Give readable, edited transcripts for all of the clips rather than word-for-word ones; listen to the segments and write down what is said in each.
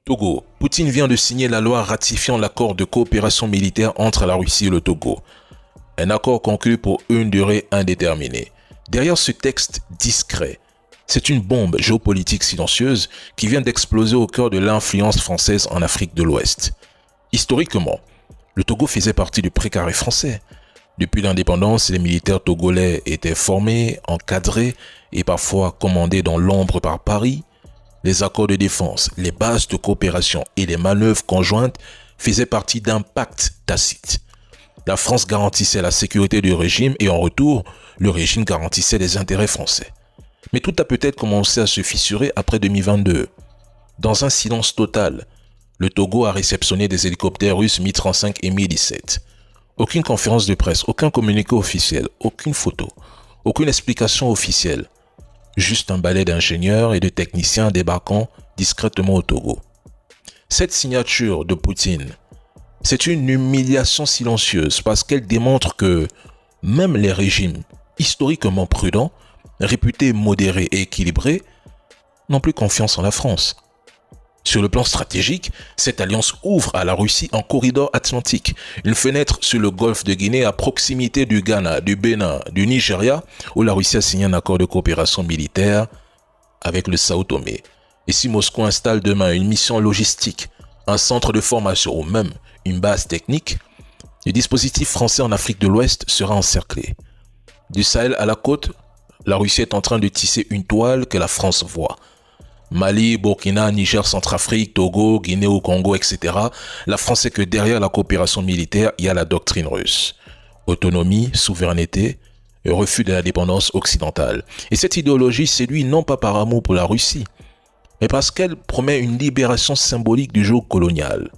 Togo. Poutine vient de signer la loi ratifiant l'accord de coopération militaire entre la Russie et le Togo. Un accord conclu pour une durée indéterminée. Derrière ce texte discret, c'est une bombe géopolitique silencieuse qui vient d'exploser au cœur de l'influence française en Afrique de l'Ouest. Historiquement, le Togo faisait partie du précaré français. Depuis l'indépendance, les militaires togolais étaient formés, encadrés et parfois commandés dans l'ombre par Paris. Les accords de défense, les bases de coopération et les manœuvres conjointes faisaient partie d'un pacte tacite. La France garantissait la sécurité du régime et en retour, le régime garantissait les intérêts français. Mais tout a peut-être commencé à se fissurer après 2022. Dans un silence total, le Togo a réceptionné des hélicoptères russes Mi-35 et Mi-17. Aucune conférence de presse, aucun communiqué officiel, aucune photo, aucune explication officielle. Juste un balai d'ingénieurs et de techniciens débarquant discrètement au Togo. Cette signature de Poutine, c'est une humiliation silencieuse parce qu'elle démontre que même les régimes historiquement prudents, réputés modérés et équilibrés, n'ont plus confiance en la France. Sur le plan stratégique, cette alliance ouvre à la Russie un corridor atlantique, une fenêtre sur le golfe de Guinée à proximité du Ghana, du Bénin, du Nigeria, où la Russie a signé un accord de coopération militaire avec le Sao Tomé. Et si Moscou installe demain une mission logistique, un centre de formation ou même une base technique, le dispositif français en Afrique de l'Ouest sera encerclé. Du Sahel à la côte, la Russie est en train de tisser une toile que la France voit. Mali, Burkina, Niger, Centrafrique, Togo, Guinée au Congo, etc. La France sait que derrière la coopération militaire, il y a la doctrine russe. Autonomie, souveraineté, et refus de la dépendance occidentale. Et cette idéologie séduit non pas par amour pour la Russie, mais parce qu'elle promet une libération symbolique du joug colonial.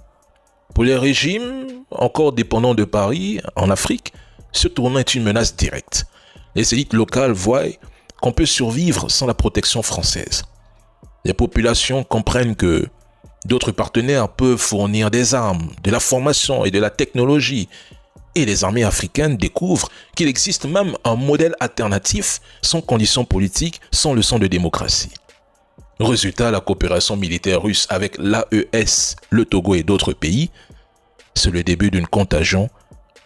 Pour les régimes encore dépendants de Paris, en Afrique, ce tournant est une menace directe. Les élites locales voient qu'on peut survivre sans la protection française. Les populations comprennent que d'autres partenaires peuvent fournir des armes, de la formation et de la technologie. Et les armées africaines découvrent qu'il existe même un modèle alternatif sans conditions politiques, sans leçon de démocratie. Résultat, la coopération militaire russe avec l'AES, le Togo et d'autres pays, c'est le début d'une contagion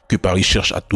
que Paris cherche à tout